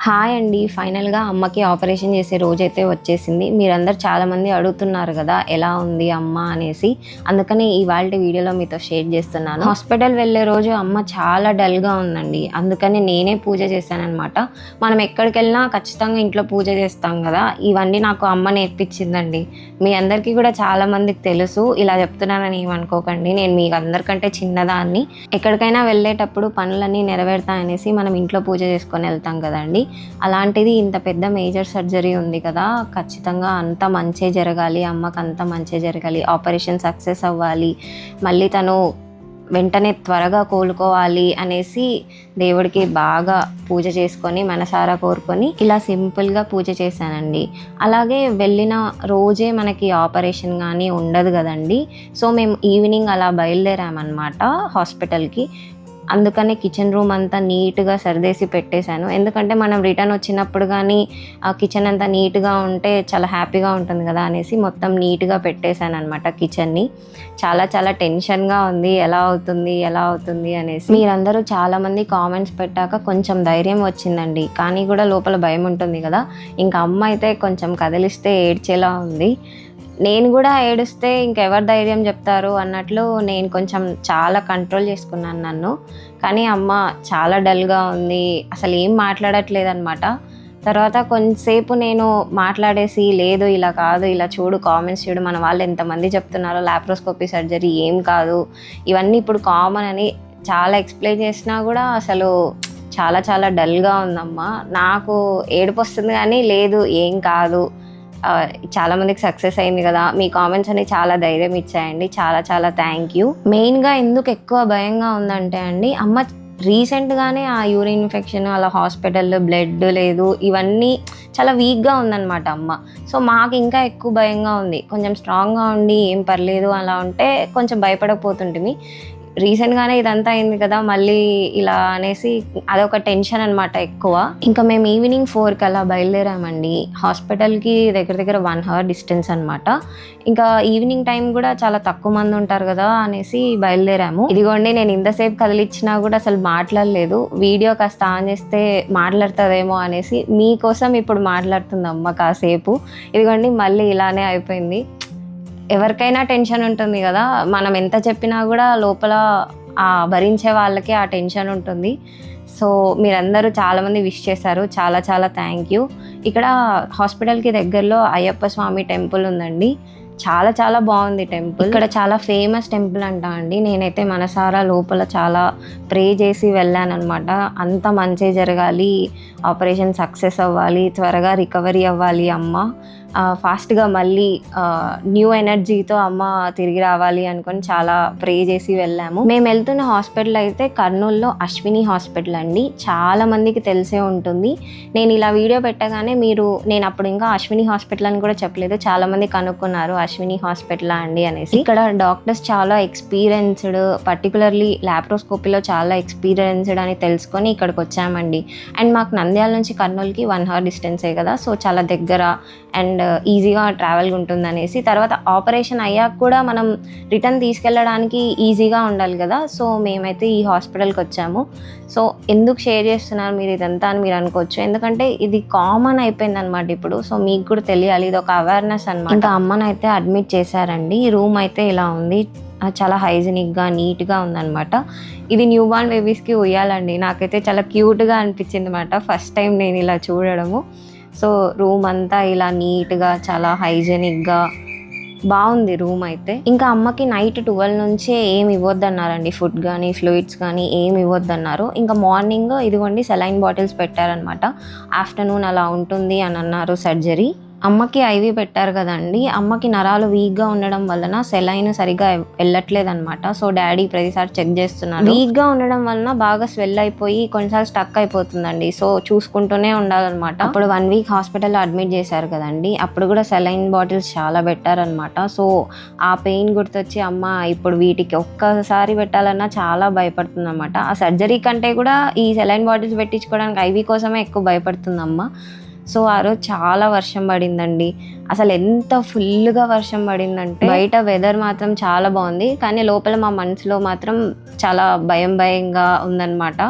Hi అండి. ఫైనల్‌గా అమ్మకి ఆపరేషన్ చేసే రోజైతే వచ్చేసింది. మీరందరూ చాలామంది అడుగుతున్నారు గదా! ఎలా ఉంది అమ్మ అనేసి. అందుకని ఇవాల్టి వీడియోలో మీతో షేర్ చేస్తున్నాను. హాస్పిటల్ వెళ్ళే రోజు అమ్మ చాలా డల్‌గా ఉందండి. అందుకని నేనే పూజ చేశాననమాట. మనం ఎక్కడికెళ్ళినా ఖచ్చితంగా ఇంట్లో పూజ చేస్తాం గదా! ఇవన్నీ నాకు అమ్మ నేర్పించిందండి. మీ అందరికీ కూడా చాలామందికి తెలుసు. ఇలా చెప్తున్నానని ఏమనుకోకండి. నేను మీకు అందరికంటే చిన్నదాన్ని. ఎక్కడికైనా వెళ్ళేటప్పుడు పనులన్నీ నెరవేరుతాయనేసి మనం ఇంట్లో పూజ చేసుకొని వెళ్తాం కదండి. అలాంటిది ఇంత పెద్ద మేజర్ సర్జరీ ఉంది కదా, ఖచ్చితంగా అంతా మంచే జరగాలి, అమ్మకు అంతా మంచే జరగాలి, ఆపరేషన్ సక్సెస్ అవ్వాలి, మళ్ళీ తను వెంటనే త్వరగా కోలుకోవాలి అనేసి దేవుడికి బాగా పూజ చేసుకొని మనసారా కోరుకొని ఇలా సింపుల్గా పూజ చేశానండి. అలాగే వెళ్ళిన రోజే మనకి ఆపరేషన్ కానీ ఉండదు కదండి. సో మేము ఈవినింగ్ అలా బయలుదేరామన్నమాట హాస్పిటల్కి. అందుకనే కిచెన్ రూమ్ అంతా నీట్గా సర్దేసి పెట్టేశాను. ఎందుకంటే మనం రిటర్న్ వచ్చినప్పుడు కానీ ఆ కిచెన్ అంతా నీట్గా ఉంటే చాలా హ్యాపీగా ఉంటుంది కదా అనేసి మొత్తం నీట్గా పెట్టేశాను అనమాట కిచెన్ని. చాలా చాలా టెన్షన్గా ఉంది, ఎలా అవుతుంది అనేసి. మీరందరూ చాలామంది కామెంట్స్ పెట్టాక కొంచెం ధైర్యం వచ్చిందండి. కానీ కూడా లోపల భయం ఉంటుంది కదా. ఇంకా అమ్మ అయితే కొంచెం కదిలిస్తే ఏడ్చేలా ఉంది. నేను కూడా ఏడుస్తే ఇంకెవరు ధైర్యం చెప్తారు అన్నట్లు నేను కొంచెం చాలా కంట్రోల్ చేసుకున్నాను నన్ను. కానీ అమ్మ చాలా డల్గా ఉంది, అసలు ఏం మాట్లాడట్లేదన్నమాట. తర్వాత కొంతసేపు నేను మాట్లాడేసి, లేదు ఇలా కాదు, ఇలా చూడు, కామెంట్స్ చూడు, మన వాళ్ళు ఎంతమంది చెప్తున్నారో లాప్రోస్కోపీ సర్జరీ ఏం కాదు, ఇవన్నీ ఇప్పుడు కామన్ అని చాలా ఎక్స్ప్లెయిన్ చేసినా కూడా అసలు చాలా చాలా డల్గా ఉందమ్మా. నాకు ఏడుపు వస్తుంది కానీ లేదు ఏం కాదు, చాలామందికి సక్సెస్ అయింది కదా, మీ కామెంట్స్ అని చాలా ధైర్యం ఇచ్చాయండి. చాలా చాలా థ్యాంక్ యూ. మెయిన్గా ఎందుకు ఎక్కువ భయంగా ఉందంటే అండి, అమ్మ రీసెంట్గానే ఆ యూరిన్ ఇన్ఫెక్షన్, అలా హాస్పిటల్, బ్లడ్ లేదు, ఇవన్నీ చాలా వీక్గా ఉందన్నమాట అమ్మ. సో మాకు ఇంకా ఎక్కువ భయంగా ఉంది. కొంచెం స్ట్రాంగ్గా ఉండి ఏం పర్లేదు అలా ఉంటే కొంచెం భయపడకపోతుంటిమి. రీసెంట్గానే ఇదంతా అయింది కదా, మళ్ళీ ఇలా అనేసి అదొక టెన్షన్ అనమాట ఎక్కువ. ఇంకా మేము ఈవినింగ్ 4కి అలా బయలుదేరామండి. హాస్పిటల్కి దగ్గర దగ్గర 1 hour డిస్టెన్స్ అనమాట. ఇంకా ఈవినింగ్ టైం కూడా చాలా తక్కువ మంది ఉంటారు కదా అనేసి బయలుదేరాము. ఇదిగోండి, నేను ఇంతసేపు కదిలిచ్చినా కూడా అసలు మాట్లాడలేదు. వీడియో కాస్త ఆన్ చేస్తే మాట్లాడుతుందేమో అనేసి మీకోసం ఇప్పుడు మాట్లాడుతుందమ్మ కాసేపు. ఇదిగోండి, మళ్ళీ ఇలానే అయిపోయింది. ఎవరికైనా టెన్షన్ ఉంటుంది కదా, మనం ఎంత చెప్పినా కూడా లోపల భరించే వాళ్ళకే ఆ టెన్షన్ ఉంటుంది. సో మీరందరూ చాలామంది విష్ చేశారు, చాలా చాలా థ్యాంక్ యూ. ఇక్కడ హాస్పిటల్కి దగ్గరలో అయ్యప్ప స్వామి టెంపుల్ ఉందండి. చాలా చాలా బాగుంది టెంపుల్. ఇక్కడ చాలా ఫేమస్ టెంపుల్ అంట అండి. నేనైతే మనసారా లోపల చాలా ప్రే చేసి వెళ్ళాను అనమాట. అంత మంచి జరగాలి, ఆపరేషన్ సక్సెస్ అవ్వాలి, త్వరగా రికవరీ అవ్వాలి అమ్మ, ఫాస్ట్గా మళ్ళీ న్యూ ఎనర్జీతో అమ్మ తిరిగి రావాలి అనుకొని చాలా ప్రే చేసి వెళ్ళాము. మేము వెళ్తున్న హాస్పిటల్ అయితే కర్నూలులో అశ్విని హాస్పిటల్ అండి. చాలా మందికి తెలిసే ఉంటుంది. నేను ఇలా వీడియో పెట్టగానే నేను అప్పుడు ఇంకా అశ్విని హాస్పిటల్ అని కూడా చెప్పలేదు, చాలామంది కనుక్కున్నారు అశ్విని హాస్పిటల్ అండి అనేసి. ఇక్కడ డాక్టర్స్ చాలా ఎక్స్పీరియన్స్డ్, పర్టికులర్లీ లాప్రోస్కోపీలో చాలా ఎక్స్పీరియన్స్డ్ అని తెలుసుకొని ఇక్కడికి వచ్చామండి. అండ్ మాకు నంద్యాల నుంచి కర్నూలుకి 1 hour డిస్టెన్సే కదా, సో చాలా దగ్గర అండ్ ఈజీగా ట్రావెల్గా ఉంటుందనేసి. తర్వాత ఆపరేషన్ అయ్యాక కూడా మనం రిటర్న్ తీసుకెళ్ళడానికి ఈజీగా ఉండాలి కదా, సో మేమైతే ఈ హాస్పిటల్కి వచ్చాము. సో ఎందుకు షేర్ చేస్తున్నారు మీరు ఇదంతా అని మీరు అనుకోవచ్చు, ఎందుకంటే ఇది కామన్ అయిపోయింది అనమాట ఇప్పుడు. సో మీకు కూడా తెలియాలి, ఇది ఒక అవేర్నెస్ అనమాట. ఇంకా అమ్మనైతే అడ్మిట్ చేశారండి. రూమ్ అయితే ఇలా ఉంది, చాలా హైజీనిక్గా నీట్గా ఉందన్నమాట. ఇది న్యూ బార్న్ బేబీస్కి ఉయ్యాలండి. నాకైతే చాలా క్యూట్గా అనిపించింది అనమాట ఫస్ట్ టైం నేను ఇలా చూడడము. సో రూమ్ అంతా ఇలా నీట్గా చాలా హైజీనిక్గా బాగుంది రూమ్ అయితే. ఇంకా అమ్మకి నైట్ 12 నుంచే ఏమి ఇవ్వద్దన్నారండి, ఫుడ్ కానీ ఫ్లూయిడ్స్ కానీ ఏమి ఇవ్వద్దన్నారు. ఇంకా మార్నింగ్ ఇదిగోండి సెలైన్ బాటిల్స్ పెట్టారనమాట. ఆఫ్టర్నూన్ అలా ఉంటుంది అని అన్నారు సర్జరీ. అమ్మకి ఐవీ పెట్టారు కదండి, అమ్మకి నరాలు వీక్గా ఉండడం వలన సెలైన్ సరిగా వెళ్ళట్లేదనమాట. సో డాడీ ప్రతిసారి చెక్ చేస్తున్నారు. వీక్గా ఉండడం వలన బాగా స్వెల్ అయిపోయి కొన్నిసార్లు స్టక్ అయిపోతుందండి. సో చూసుకుంటూనే ఉండాలన్నమాట. అప్పుడు 1 week హాస్పిటల్లో అడ్మిట్ చేశారు కదండి, అప్పుడు కూడా సెలైన్ బాటిల్స్ చాలా పెట్టారనమాట. సో ఆ పెయిన్ గుర్తొచ్చి అమ్మ ఇప్పుడు వీటికి ఒక్కసారి పెట్టాలన్నా చాలా భయపడుతుంది అనమాట. ఆ సర్జరీ కంటే కూడా ఈ సెలైన్ బాటిల్స్ పెట్టించుకోవడానికి ఐవీ కోసమే ఎక్కువ భయపడుతుంది అమ్మ. సో ఆ రోజు చాలా వర్షం పడిందండి. అసలు ఎంత ఫుల్గా వర్షం పడిందంటే బయట వెదర్ మాత్రం చాలా బాగుంది, కానీ లోపల మా మనసులో మాత్రం చాలా భయంగా ఉందన్నమాట.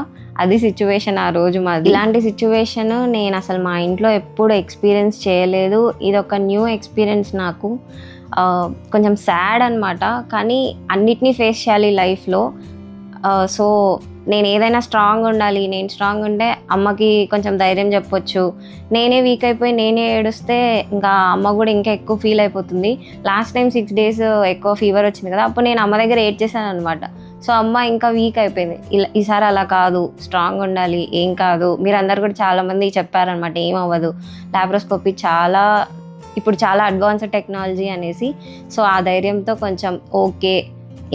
అది సిచ్యువేషన్ ఆ రోజు మాది. ఇలాంటి సిచ్యువేషన్ నేను అసలు మా ఇంట్లో ఎప్పుడు ఎక్స్పీరియన్స్ చేయలేదు. ఇది ఒక న్యూ ఎక్స్పీరియన్స్ నాకు. కొంచెం సాడ్ అనమాట, కానీ అన్నిటినీ ఫేస్ చేయాలి లైఫ్లో. సో నేను ఏదైనా స్ట్రాంగ్ ఉండాలి. నేను స్ట్రాంగ్ ఉంటే అమ్మకి కొంచెం ధైర్యం చెప్పొచ్చు. నేనే వీక్ అయిపోయి నేనే ఏడుస్తే ఇంకా అమ్మ కూడా ఇంకా ఎక్కువ ఫీల్ అయిపోతుంది. లాస్ట్ టైం 6 days ఎక్కువ ఫీవర్ వచ్చింది కదా, అప్పుడు నేను అమ్మ దగ్గర ఏడ్చేసాను అనమాట. సో అమ్మ ఇంకా వీక్ అయిపోయింది. ఈసారి అలా కాదు, స్ట్రాంగ్ ఉండాలి, ఏం కాదు. మీరు అందరు కూడా చాలామంది చెప్పారనమాట ఏం అవ్వదు, లాప్రోస్కోపీ ఇప్పుడు చాలా అడ్వాన్స్డ్ టెక్నాలజీ అనేసి. సో ఆ ధైర్యంతో కొంచెం ఓకే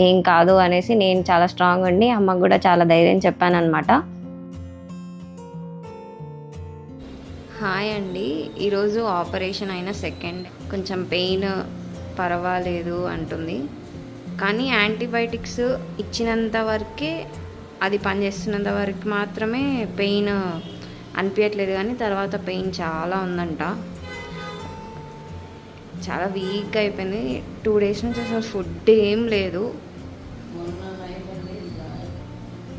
ఏం కాదు అనేసి నేను చాలా స్ట్రాంగ్ ఉండి అమ్మకు కూడా చాలా ధైర్యం చెప్పాను అనమాట. హాయ్ అండి, ఈరోజు ఆపరేషన్ అయిన సెకండ్. కొంచెం పెయిన్ పర్వాలేదు అంటుంది, కానీ యాంటీబయాటిక్స్ ఇచ్చినంత వరకే, అది పనిచేస్తున్నంత వరకు మాత్రమే పెయిన్ అనిపించట్లేదు, కానీ తర్వాత పెయిన్ చాలా ఉందంట. చాలా వీక్ అయిపోయింది. 2 days నుంచి అసలు ఫుడ్ ఏం లేదు.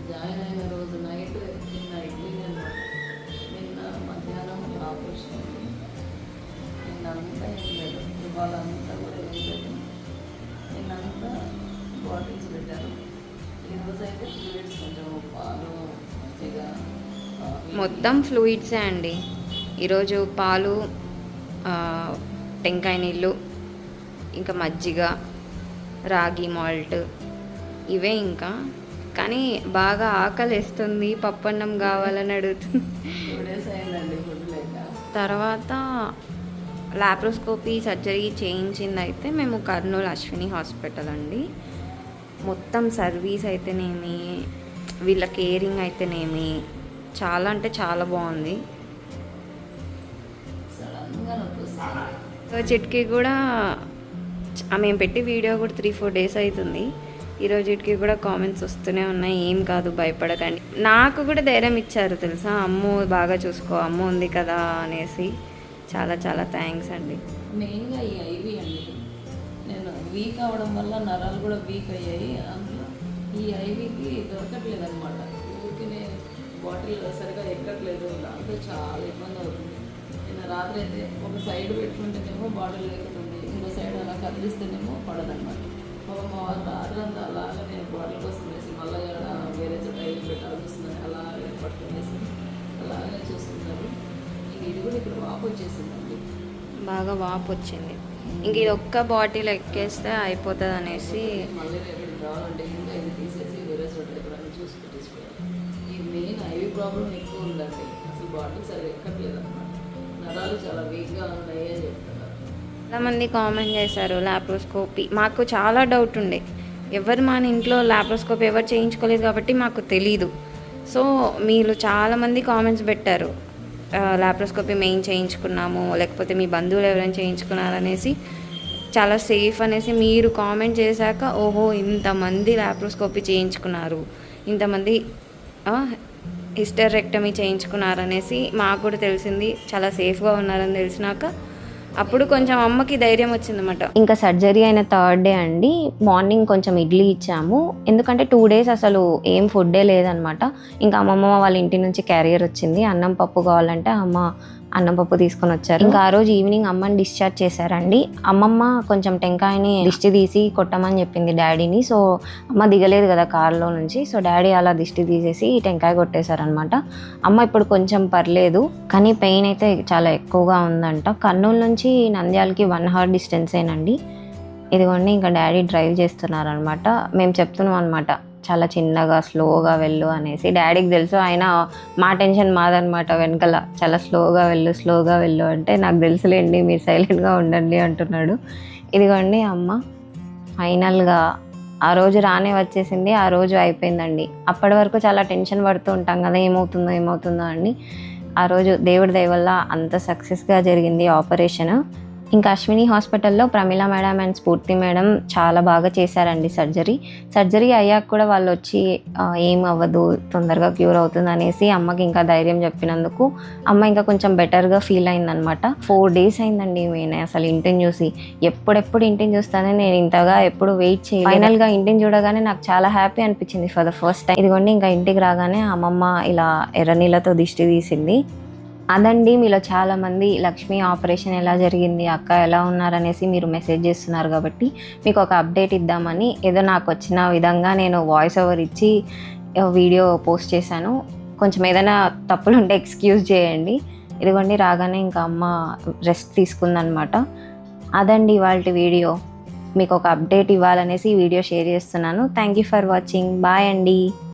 జాయిన్ అయిన రోజు నైట్ నిన్న ఇడ్లీ నిన్న మధ్యాహ్నం ఆపరేషన్. నిన్నంతా ఏం లేదు, ఇవాళంతా కూడా ఏం లేదు. నిన్నంతా బాటిల్స్ పెట్టారు. ఈరోజు అయితే ఫ్లూయిడ్స్, కొంచెం పాలు, మజ్జిగ, మొత్తం ఫ్లూయిడ్సే అండి. ఈరోజు పాలు, టెంకాయ నీళ్ళు, ఇంకా మజ్జిగ, రాగి మాల్ట్, ఇవే. ఇంకా కానీ బాగా ఆకలి వేస్తుంది, పప్పన్నం కావాలని అడుగుతుంది. 2 days అయిందండి ఫుడ్ లేక. తర్వాత లాప్రోస్కోపీ సర్జరీ చేయించింది అయితే మేము కర్నూలు అశ్విని హాస్పిటల్ అండి. మొత్తం సర్వీస్ అయితేనేమి, వీళ్ళ కేరింగ్ అయితేనేమి చాలా అంటే చాలా బాగుంది. చిట్కి కూడా మేము పెట్టి వీడియో కూడా 3-4 days అవుతుంది. ఈరోజు ఇటుకి కూడా కామెంట్స్ వస్తూనే ఉన్నాయి, ఏం కాదు భయపడకండి. నాకు కూడా ధైర్యం ఇచ్చారు తెలుసా, అమ్ము బాగా చూసుకో, అమ్ము ఉంది కదా అనేసి. చాలా చాలా థ్యాంక్స్ అండి. మెయిన్గా ఈ ఐవి అండి, నేను వీక్ అవ్వడం వల్ల నరాలు కూడా వీక్ అయ్యాయి. అందులో ఈ ఐవికి దొరకట్లేదు అనమాట. ఊరికే బాటిల్ సరిగా ఎక్కట్లేదు, దాంతో చాలా ఇబ్బంది అవుతుంది. నిన్న రాత్రి అయితే ఒక సైడ్ పెట్టుకుంటేనేమో బాటిల్ ఎక్కుతుంది, ఇంకో సైడ్ అలా కదిలిస్తేనేమో పడదన్నమాట. మా రాత్రంతా అలాగా నేను బాటిల్ కోసం వేసి మళ్ళీ వేరే చోట ఐవి పెట్టాల్సి వస్తుందని అలాగే పట్టుకునేసి అలాగే చూస్తున్నారు. ఇది కూడా ఇక్కడ వాపు వచ్చేసిందండి, బాగా వాపు వచ్చింది. ఇంక ఇది ఒక్క బాటిల్ ఎక్కేస్తే అయిపోతుంది అనేసి మళ్ళీ రేపు రావాలంటే ఇంకా ఇది తీసేసి వేరే చోట ఎక్కడైనా చూసి పెట్టేసుకోవాలి. ఈ మెయిన్ ఐవి ప్రాబ్లం ఎక్కువ ఉందండి, అసలు బాటిల్ సరిగ్గా ఎక్కట్లేదు అనమాట. నరాలు చాలా వీక్గా ఉన్నాయి అని చెప్తున్నారు. చాలామంది కామెంట్ చేశారు లాప్రోస్కోపీ. మాకు చాలా డౌట్ ఉండే, ఎవరు మన ఇంట్లో లాప్రోస్కోపీ ఎవరు చేయించుకోలేదు కాబట్టి మాకు తెలీదు. సో మీరు చాలామంది కామెంట్స్ పెట్టారు, లాప్రోస్కోపీ మేము చేయించుకున్నాము, లేకపోతే మీ బంధువులు ఎవరైనా చేయించుకున్నారనేసి, చాలా సేఫ్ అనేసి మీరు కామెంట్ చేశాక ఓహో ఇంతమంది లాప్రోస్కోపీ చేయించుకున్నారు, ఇంతమంది హిస్టరెక్టమీ చేయించుకున్నారనేసి మాకు కూడా తెలిసింది. చాలా సేఫ్గా ఉన్నారని తెలిసినాక అప్పుడు కొంచెం అమ్మకి ధైర్యం వచ్చిందన్నమాట. ఇంకా సర్జరీ అయిన 3rd day అండి, మార్నింగ్ కొంచెం ఇడ్లీ ఇచ్చాము, ఎందుకంటే 2 days అసలు ఏం ఫుడ్డే లేదనమాట. ఇంకా అమ్మమ్మ వాళ్ళ ఇంటి నుంచి క్యారియర్ వచ్చింది, అన్నం పప్పు కావాలంటే అమ్మ అన్నం పప్పు తీసుకొని వచ్చారు. ఇంకా ఆ రోజు ఈవినింగ్ అమ్మని డిశ్చార్జ్ చేశారండి. అమ్మమ్మ కొంచెం టెంకాయని దిష్టి తీసి కొట్టమని చెప్పింది డాడీని. సో అమ్మ దిగలేదు కదా కార్లో నుంచి, సో డాడీ అలా దిష్టి తీసేసి టెంకాయ కొట్టేశారనమాట. అమ్మ ఇప్పుడు కొంచెం పర్లేదు, కానీ పెయిన్ అయితే చాలా ఎక్కువగా ఉందంట. కర్నూలు నుంచి నంద్యాలకి 1 hour డిస్టెన్సేనండి. ఇదిగోండి ఇంకా డాడీ డ్రైవ్ చేస్తున్నారనమాట. మేము చెప్తున్నాం అనమాట చాలా చిన్నగా స్లోగా వెళ్ళు అనేసి. డాడీకి తెలుసు, ఆయన మా టెన్షన్ మాదనమాట వెనకాల, చాలా స్లోగా వెళ్ళు అంటే నాకు తెలుసులేండి మీరు సైలెంట్గా ఉండండి అంటున్నాడు. ఇదిగోండి అమ్మ ఫైనల్గా ఆ రోజు రానే వచ్చేసింది, ఆ రోజు అయిపోయిందండి. అప్పటి వరకు చాలా టెన్షన్ పడుతూ ఉంటాం కదా, ఏమవుతుందో అని. ఆ రోజు దేవుడి దయ వల్ల అంత సక్సెస్గా జరిగింది ఆపరేషన్. ఇంకా అశ్విని హాస్పిటల్లో ప్రమీల మేడం అండ్ స్ఫూర్తి మేడం చాలా బాగా చేశారండి సర్జరీ అయ్యాక కూడా వాళ్ళు వచ్చి ఏం అవ్వదు, తొందరగా క్యూర్ అవుతుంది అనేసి అమ్మకి ఇంకా ధైర్యం చెప్పినందుకు అమ్మ ఇంకా కొంచెం బెటర్గా ఫీల్ అయిందనమాట. 4 days అయిందండి నేను అసలు ఇంటిని చూసి. ఎప్పుడెప్పుడు ఇంటిని చూస్తానని నేను ఇంతగా ఎప్పుడు వెయిట్ చేయలేదు. ఫైనల్గా ఇంటిని చూడగానే నాకు చాలా హ్యాపీ అనిపించింది ఫర్ ద ఫస్ట్ టైం. ఇదిగోండి ఇంకా ఇంటికి రాగానే అమ్మమ్మ ఇలా ఎర్రనీళ్ళతో దిష్టి తీసింది. అదండి, మీలో చాలామంది లక్ష్మి ఆపరేషన్ ఎలా జరిగింది, అక్క ఎలా ఉన్నారనేసి మీరు మెసేజ్ చేస్తున్నారు కాబట్టి మీకు ఒక అప్డేట్ ఇద్దామని ఏదో నాకు వచ్చిన విధంగా నేను వాయిస్ ఓవర్ ఇచ్చి వీడియో పోస్ట్ చేశాను. కొంచెం ఏదైనా తప్పులు ఉంటే ఎక్స్క్యూజ్ చేయండి. ఇదిగోండి రాగానే ఇంకా అమ్మ రెస్ట్ తీసుకుందనమాట. అదండి ఇవాళ వీడియో. మీకు ఒక అప్డేట్ ఇవ్వాలనేసి ఈ వీడియో షేర్ చేస్తున్నాను. Thank you for watching. Bye అండి.